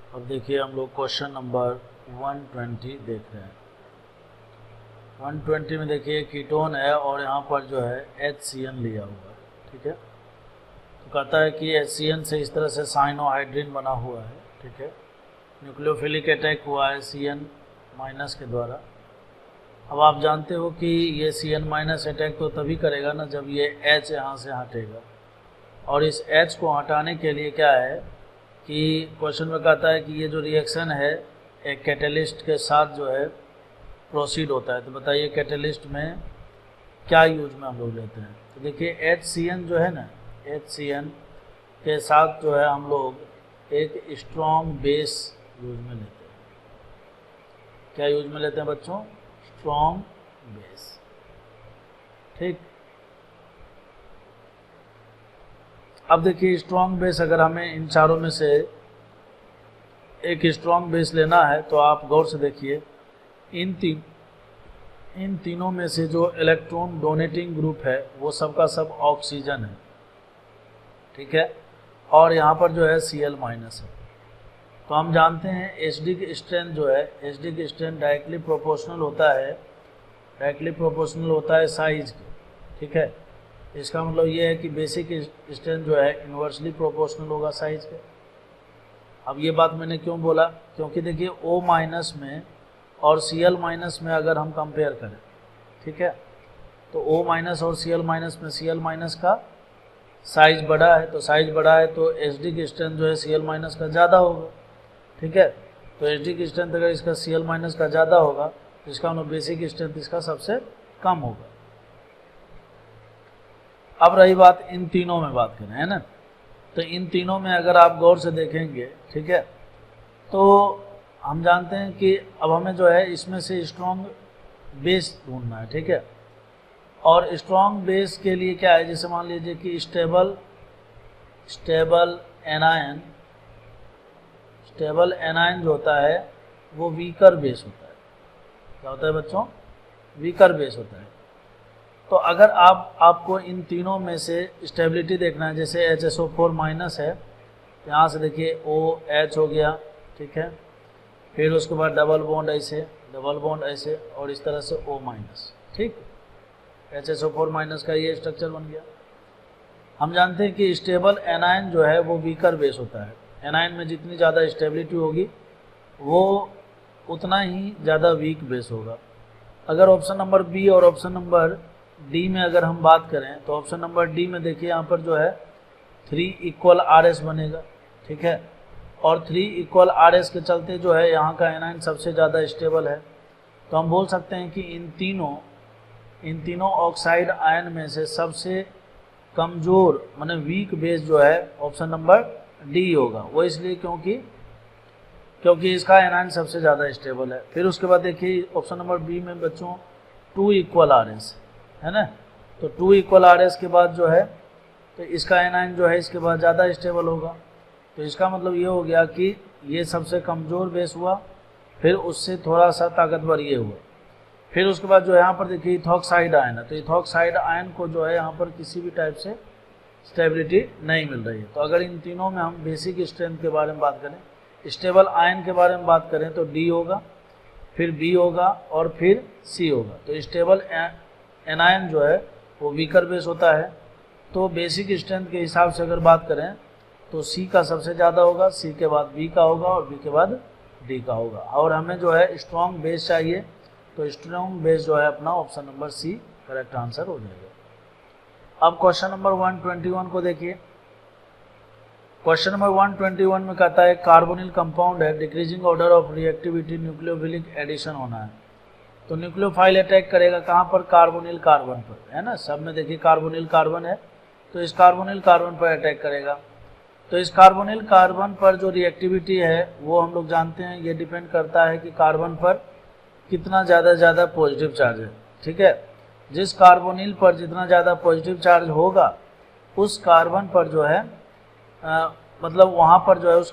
अब देखिए हम लोग क्वेश्चन नंबर 120 देख रहे हैं। 120 में देखिए कीटोन है और यहाँ पर जो है HCN लिया हुआ है, ठीक है। तो कहता है कि HCN से इस तरह से साइनोहाइड्रिन बना हुआ है, ठीक है। न्यूक्लियोफिलिक अटैक हुआ है CN- के द्वारा। अब आप जानते हो कि ये CN- अटैक तो तभी करेगा ना जब ये H यहाँ से हटेगा, और इस H को हटाने के लिए क्या है कि क्वेश्चन में कहता है कि ये जो रिएक्शन है एक कैटलिस्ट के साथ जो है प्रोसीड होता है। तो बताइए कैटलिस्ट में क्या यूज में हम लोग लेते हैं। तो देखिए HCN जो है ना, HCN के साथ जो है हम लोग एक स्ट्रॉन्ग बेस यूज में लेते हैं। क्या यूज में लेते हैं बच्चों? स्ट्रॉन्ग बेस, ठीक। अब देखिए स्ट्रॉन्ग बेस अगर हमें इन चारों में से एक स्ट्रॉन्ग बेस लेना है तो आप गौर से देखिए इन तीनों में से जो इलेक्ट्रॉन डोनेटिंग ग्रुप है वो सबका सब ऑक्सीजन है, ठीक है। और यहाँ पर जो है Cl- है। तो हम जानते हैं HD की स्ट्रेंथ जो है, HD की स्ट्रेंथ डायरेक्टली प्रोपोर्शनल होता है साइज के, ठीक है। इसका मतलब ये है कि बेसिक स्ट्रेंथ जो है इन्वर्सली प्रोपोर्शनल होगा साइज के। अब ये बात मैंने क्यों बोला, क्योंकि देखिए O- में और Cl- में अगर हम कंपेयर करें, ठीक है, तो O- और Cl- में Cl- का साइज बड़ा है, तो साइज बड़ा है तो HD की स्ट्रेंथ जो है Cl- का ज़्यादा होगा, ठीक है। तो HD की स्ट्रेंथ अगर इसका Cl- का ज़्यादा होगा तो इसका मतलब बेसिक स्ट्रेंथ इसका सबसे कम होगा। अब रही बात इन तीनों में बात करें, है ना, तो इन तीनों में अगर आप गौर से देखेंगे, ठीक है, तो हम जानते हैं कि अब हमें जो है इसमें से स्ट्रॉन्ग बेस ढूंढना है, ठीक है। और स्ट्रॉन्ग बेस के लिए क्या है, जैसे मान लीजिए कि स्टेबल एनायन जो होता है वो वीकर बेस होता है। क्या होता है बच्चों? वीकर बेस होता है। तो अगर आपको इन तीनों में से स्टेबिलिटी देखना है, जैसे HSO4- है, यहाँ से देखिए OH हो गया, ठीक है, फिर उसके बाद डबल बॉन्ड ऐसे और इस तरह से O-, ठीक। HSO4- का ये स्ट्रक्चर बन गया। हम जानते हैं कि स्टेबल एनायन जो है वो वीकर बेस होता है। एनायन में जितनी ज़्यादा स्टेबिलिटी होगी वो उतना ही ज़्यादा वीक बेस होगा। अगर ऑप्शन नंबर बी और ऑप्शन नंबर डी में अगर हम बात करें तो ऑप्शन नंबर डी में देखिए यहाँ पर जो है 3 = RS बनेगा, ठीक है। और 3 = RS के चलते जो है यहाँ का एनायन सबसे ज़्यादा स्टेबल है। तो हम बोल सकते हैं कि इन तीनों ऑक्साइड आयन में से सबसे कमज़ोर माने वीक बेस जो है ऑप्शन नंबर डी होगा। वो इसलिए क्योंकि इसका एनायन सबसे ज़्यादा स्टेबल है। फिर उसके बाद देखिए ऑप्शन नंबर बी में बच्चों 2 = RS है ना, तो 2 = RS के बाद जो है तो इसका एनायन जो है इसके बाद ज़्यादा स्टेबल होगा। तो इसका मतलब ये हो गया कि ये सबसे कमज़ोर बेस हुआ, फिर उससे थोड़ा सा ताकतवर ये हुआ। फिर उसके बाद जो यहाँ पर देखिए इथॉक्साइड आयन है, तो इथॉक्साइड आयन को जो है यहाँ पर किसी भी टाइप से स्टेबिलिटी नहीं मिल रही है। तो अगर इन तीनों में हम बेसिक स्ट्रेंथ के बारे में बात करें, स्टेबल आयन के बारे में बात करें तो डी होगा, फिर बी होगा और फिर सी होगा। तो स्टेबल एनायन जो है वो वीकर बेस होता है। तो बेसिक स्ट्रेंथ के हिसाब से अगर बात करें तो सी का सबसे ज़्यादा होगा, सी के बाद बी का होगा और बी के बाद डी का होगा। और हमें जो है स्ट्रॉन्ग बेस चाहिए, तो स्ट्रॉन्ग बेस जो है अपना option number C correct answer हो जाएगा। अब क्वेश्चन नंबर 121 को देखिए। क्वेश्चन नंबर 121 में कहता है कार्बोनिल कंपाउंड है, decreasing order of reactivity, nucleophilic addition होना है। तो न्यूक्लियोफाइल अटैक करेगा कहाँ पर? कार्बोनिल कार्बन पर, है ना। सब में देखिए कार्बोनिल कार्बन है, तो इस कार्बोनिल कार्बन पर अटैक करेगा। तो इस कार्बोनिल कार्बन पर जो रिएक्टिविटी है वो हम लोग जानते हैं, ये डिपेंड करता है कि कार्बन पर कितना ज़्यादा पॉजिटिव चार्ज है, ठीक है। जिस कार्बोनिल पर जितना ज़्यादा पॉजिटिव चार्ज होगा उस कार्बन पर जो है मतलब वहाँ पर जो है उस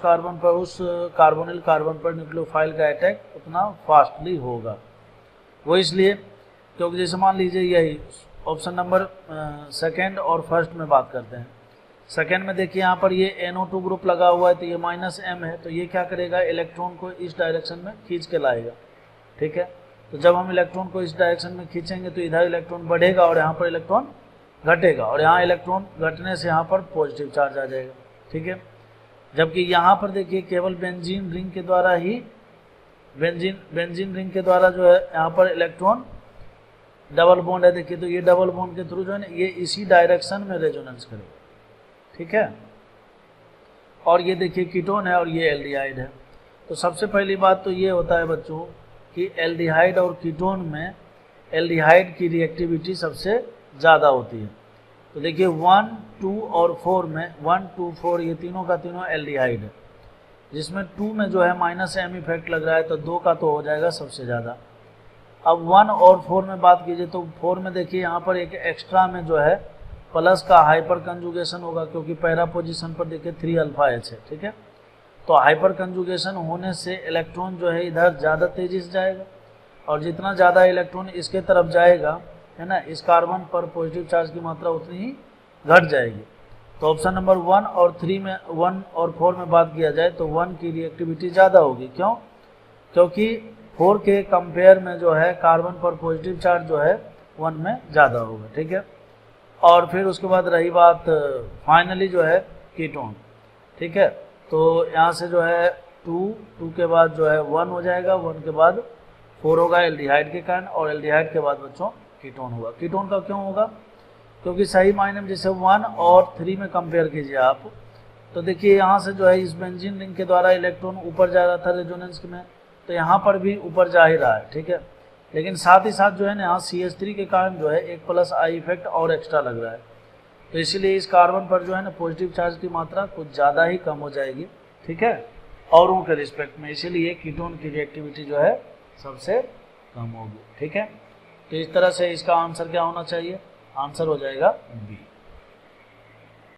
कार्बोनिल कार्बन पर न्यूक्लियोफाइल का अटैक उतना फास्टली होगा। वो इसलिए क्योंकि जैसे मान लीजिए यही ऑप्शन नंबर सेकंड और फर्स्ट में बात करते हैं। सेकेंड में देखिए यहाँ पर ये NO2 ग्रुप लगा हुआ है तो ये -m है, तो ये क्या करेगा, इलेक्ट्रॉन को इस डायरेक्शन में खींच के लाएगा। ठीक है, तो जब हम इलेक्ट्रॉन को इस डायरेक्शन में खींचेंगे तो इधर इलेक्ट्रॉन बढ़ेगा और यहाँ पर इलेक्ट्रॉन घटेगा, और यहाँ इलेक्ट्रॉन घटने से यहाँ पर पॉजिटिव चार्ज आ जाएगा। ठीक है, जबकि यहाँ पर देखिए केवल बेंजीन रिंग के द्वारा ही बेंजीन रिंग के द्वारा जो है यहाँ पर इलेक्ट्रॉन डबल बॉन्ड है, देखिए तो ये डबल बॉन्ड के थ्रू जो है ना ये इसी डायरेक्शन में रेजोनेंस करेगा। ठीक है, और ये देखिए कीटोन है और ये एल्डिहाइड है। तो सबसे पहली बात तो ये होता है बच्चों कि एल्डिहाइड और कीटोन में एल्डिहाइड की रिएक्टिविटी सबसे ज़्यादा होती है। तो देखिए 1, 2 और 4 में 1, 2, 4 ये तीनों का तीनों एल्डिहाइड है, जिसमें 2 में जो है -m इफेक्ट लग रहा है, तो 2 का तो हो जाएगा सबसे ज़्यादा। अब 1 और 4 में बात कीजिए तो 4 में देखिए यहाँ पर एक एक्स्ट्रा में जो है प्लस का हाइपर कंजुगेशन होगा, क्योंकि पहला पोजीशन पर देखिए 3 अल्फा H है। ठीक है, तो हाइपर कंजुगेशन होने से इलेक्ट्रॉन जो है इधर ज़्यादा तेज़ी से जाएगा, और जितना ज़्यादा इलेक्ट्रॉन इसके तरफ जाएगा है ना, इस कार्बन पर पॉजिटिव चार्ज की मात्रा उतनी ही घट जाएगी। तो ऑप्शन नंबर 1 और 3 में 1 और 4 में बात किया जाए तो 1 की रिएक्टिविटी ज़्यादा होगी। क्यों? क्योंकि 4 के कंपेयर में जो है कार्बन पर पॉजिटिव चार्ज जो है 1 में ज़्यादा होगा। ठीक है, और फिर उसके बाद रही बात फाइनली जो है कीटोन। ठीक है, तो यहाँ से जो है 2 के बाद जो है 1 हो जाएगा, 1 के बाद 4 होगा एल्डिहाइड के कारण, और एल्डिहाइड के बाद बच्चों कीटोन होगा। कीटोन का क्यों होगा? क्योंकि सही मायने में जैसे 1 और 3 में कंपेयर कीजिए आप, तो देखिए यहाँ से जो है इस बेंजीन रिंग के द्वारा इलेक्ट्रॉन ऊपर जा रहा था रेजोनेंस में, तो यहाँ पर भी ऊपर जा ही रहा है। ठीक है, लेकिन साथ ही साथ जो है ना यहाँ CH3 के कारण जो है एक +I इफेक्ट और एक्स्ट्रा लग रहा है, तो इसीलिए इस कार्बन पर जो है ना पॉजिटिव चार्ज की मात्रा कुछ ज़्यादा ही कम हो जाएगी। ठीक है, औरों के रिस्पेक्ट में, इसीलिए कीटोन की रिएक्टिविटी जो है सबसे कम होगी। ठीक है, तो इस तरह से इसका आंसर क्या होना चाहिए? आंसर हो जाएगा B।